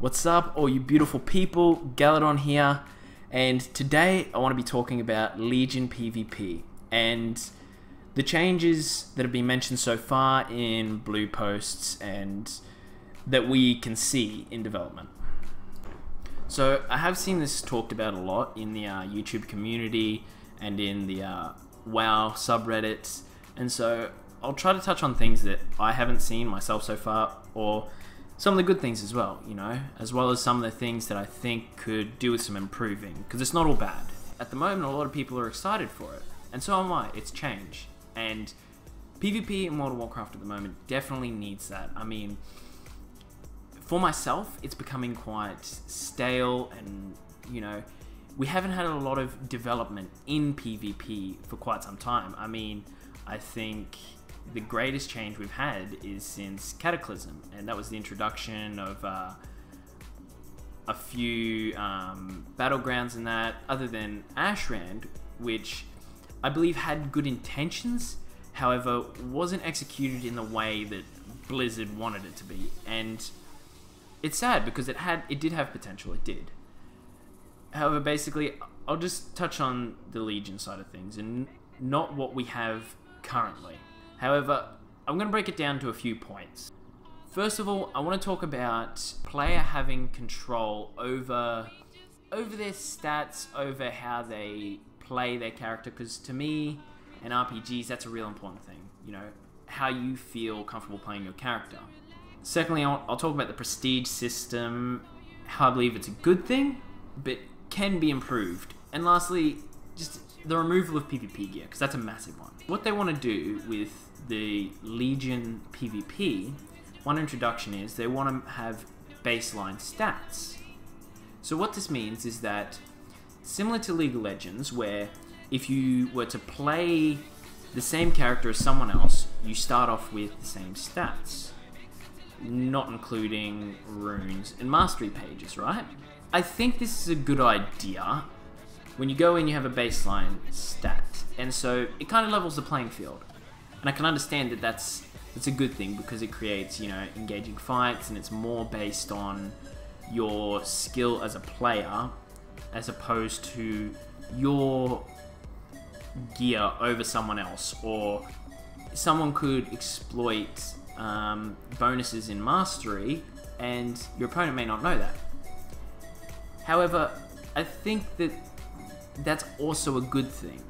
What's up, all you beautiful people? Galadon here, and today I want to be talking about Legion PvP and the changes that have been mentioned so far in blue posts and that we can see in development. So I have seen this talked about a lot in the YouTube community and in the WoW subreddits, and so I'll try to touch on things that I haven't seen myself so far, or some of the good things as well, you know, as well as some of the things that I think could do with some improving, because it's not all bad. At the moment, a lot of people are excited for it, and so am I. It's change, and PvP in World of Warcraft at the moment definitely needs that. I mean, for myself, it's becoming quite stale, and, you know, we haven't had a lot of development in PvP for quite some time. I mean, I think the greatest change we've had is since Cataclysm, and that was the introduction of a few battlegrounds in that, other than Ashrand, which I believe had good intentions, however wasn't executed in the way that Blizzard wanted it to be. And it's sad because it did have potential, it did. However, basically, I'll just touch on the Legion side of things and not what we have currently. However, I'm going to break it down to a few points. First of all, I want to talk about player having control over their stats, over how they play their character, because to me, in RPGs, that's a real important thing. You know, how you feel comfortable playing your character. Secondly, I'll talk about the prestige system, how I believe it's a good thing, but can be improved. And lastly, just the removal of PvP gear, because that's a massive one. What they want to do with the Legion PvP, one introduction is they want to have baseline stats. So what this means is that, similar to League of Legends, where if you were to play the same character as someone else, you start off with the same stats, not including runes and mastery pages, right? I think this is a good idea. When you go in, you have a baseline stat, and so it kind of levels the playing field. And I can understand that that's a good thing, because it creates, you know, engaging fights, and it's more based on your skill as a player as opposed to your gear over someone else, or someone could exploit bonuses in mastery and your opponent may not know that. However, I think that that's also a good thing.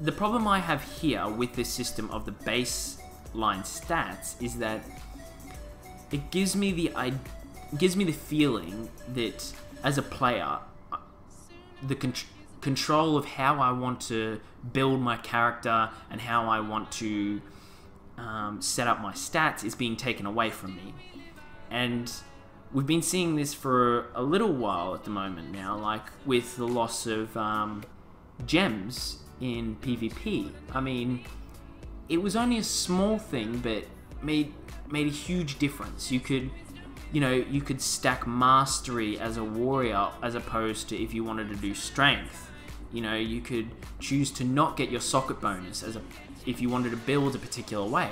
The problem I have here with this system of the baseline stats is that it gives me the feeling that as a player, the control of how I want to build my character and how I want to set up my stats is being taken away from me. And we've been seeing this for a little while at the moment now, like with the loss of gems in PvP. I mean, it was only a small thing, but made a huge difference. You could, you know, you could stack mastery as a warrior as opposed to if you wanted to do strength. You know, you could choose to not get your socket bonus if you wanted to build a particular way.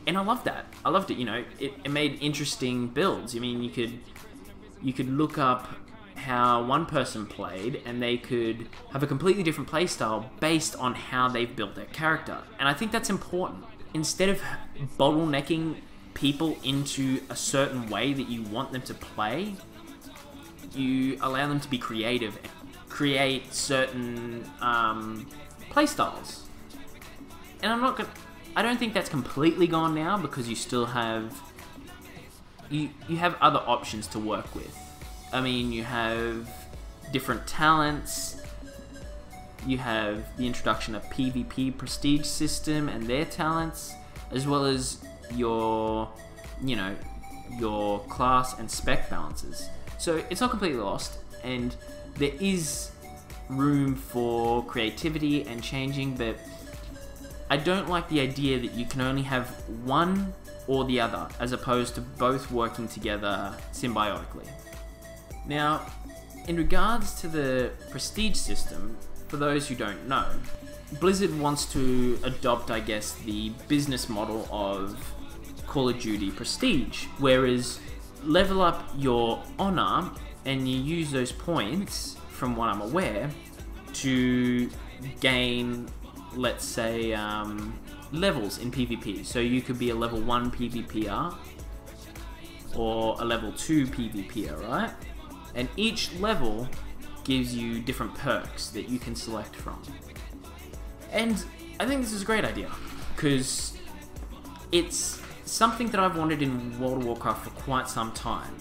And I love that. I loved it. You know, it made interesting builds. I mean, you could look up how one person played, and they could have a completely different playstyle based on how they've built their character. And I think that's important. Instead of bottlenecking people into a certain way that you want them to play, you allow them to be creative and create certain playstyles. And I don't think that's completely gone now, because you still have you have other options to work with. I mean, you have different talents, you have the introduction of PvP prestige system and their talents, as well as your, you know, your class and spec balances. So it's not completely lost, and there is room for creativity and changing, but I don't like the idea that you can only have one or the other, as opposed to both working together symbiotically. Now, in regards to the prestige system, for those who don't know, Blizzard wants to adopt, I guess, the business model of Call of Duty Prestige, whereas level up your honor, and you use those points, from what I'm aware, to gain, let's say, levels in PvP. So you could be a level 1 PvPer or a level 2 PvPer, right? And each level gives you different perks that you can select from. And I think this is a great idea, because it's something that I've wanted in World of Warcraft for quite some time.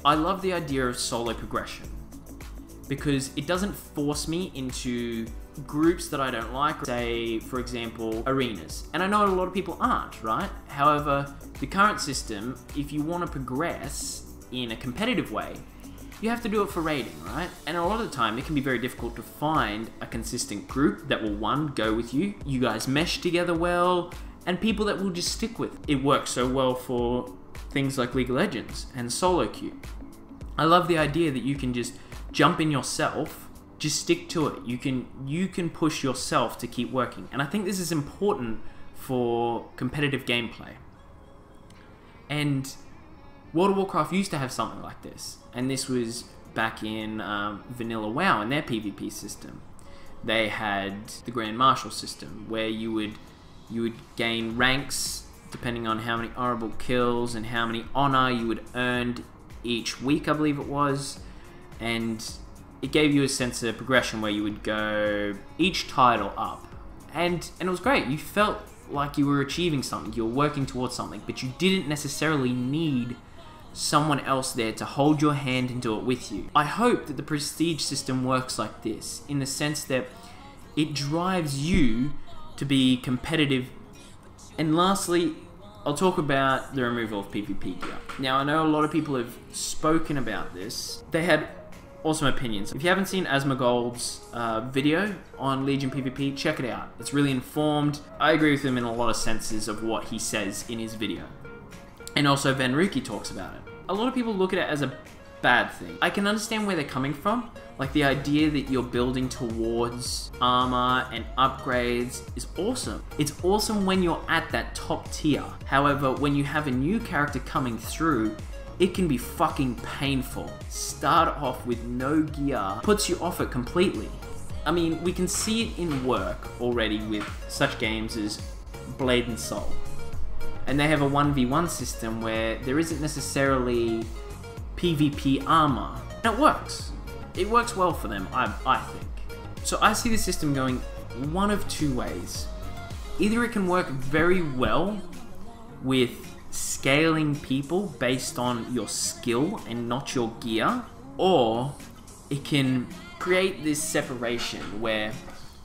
I love the idea of solo progression, because it doesn't force me into groups that I don't like, say, for example, arenas. And I know a lot of people aren't, right? However, the current system, if you want to progress in a competitive way, you have to do it for raiding, right? And a lot of the time, it can be very difficult to find a consistent group that will, one, go with you, you guys mesh together well, and people that will just stick with it. It works so well for things like League of Legends and solo queue. I love the idea that you can just jump in yourself, just stick to it. You can push yourself to keep working. And I think this is important for competitive gameplay. And World of Warcraft used to have something like this. And this was back in Vanilla WoW and their PvP system. They had the Grand Marshal system, where you would gain ranks depending on how many honorable kills and how many honor you would earn each week, I believe it was. And it gave you a sense of progression where you would go each title up. And it was great. You felt like you were achieving something, you were working towards something, but you didn't necessarily need someone else there to hold your hand and do it with you. I hope that the prestige system works like this, in the sense that it drives you to be competitive. And lastly, I'll talk about the removal of PvP gear. Now, I know a lot of people have spoken about this. They had awesome opinions. If you haven't seen Asmongold's video on Legion PvP, check it out. It's really informed. I agree with him in a lot of senses of what he says in his video. And also Venruki talks about it. A lot of people look at it as a bad thing. I can understand where they're coming from. Like, the idea that you're building towards armor and upgrades is awesome. It's awesome when you're at that top tier. However, when you have a new character coming through, it can be fucking painful. Start off with no gear puts you off it completely. I mean, we can see it in work already with such games as Blade and Soul. And they have a 1v1 system where there isn't necessarily PvP armor. And it works. It works well for them, I think. So I see the system going one of two ways. Either it can work very well with scaling people based on your skill and not your gear, or it can create this separation where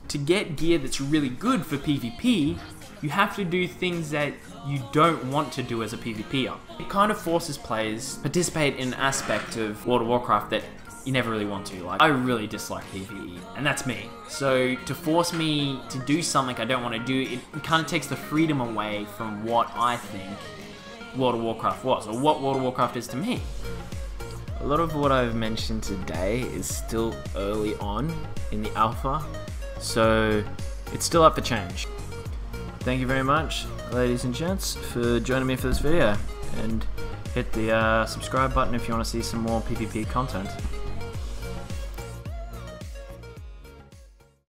to get gear that's really good for PvP, you have to do things that you don't want to do as a PvPer. It kind of forces players to participate in an aspect of World of Warcraft that you never really want to. Like, I really dislike PvE, and that's me. So to force me to do something I don't want to do, it kind of takes the freedom away from what I think World of Warcraft was, or what World of Warcraft is to me. A lot of what I've mentioned today is still early on in the alpha, so it's still up for change. Thank you very much, ladies and gents, for joining me for this video, and hit the subscribe button if you want to see some more PvP content.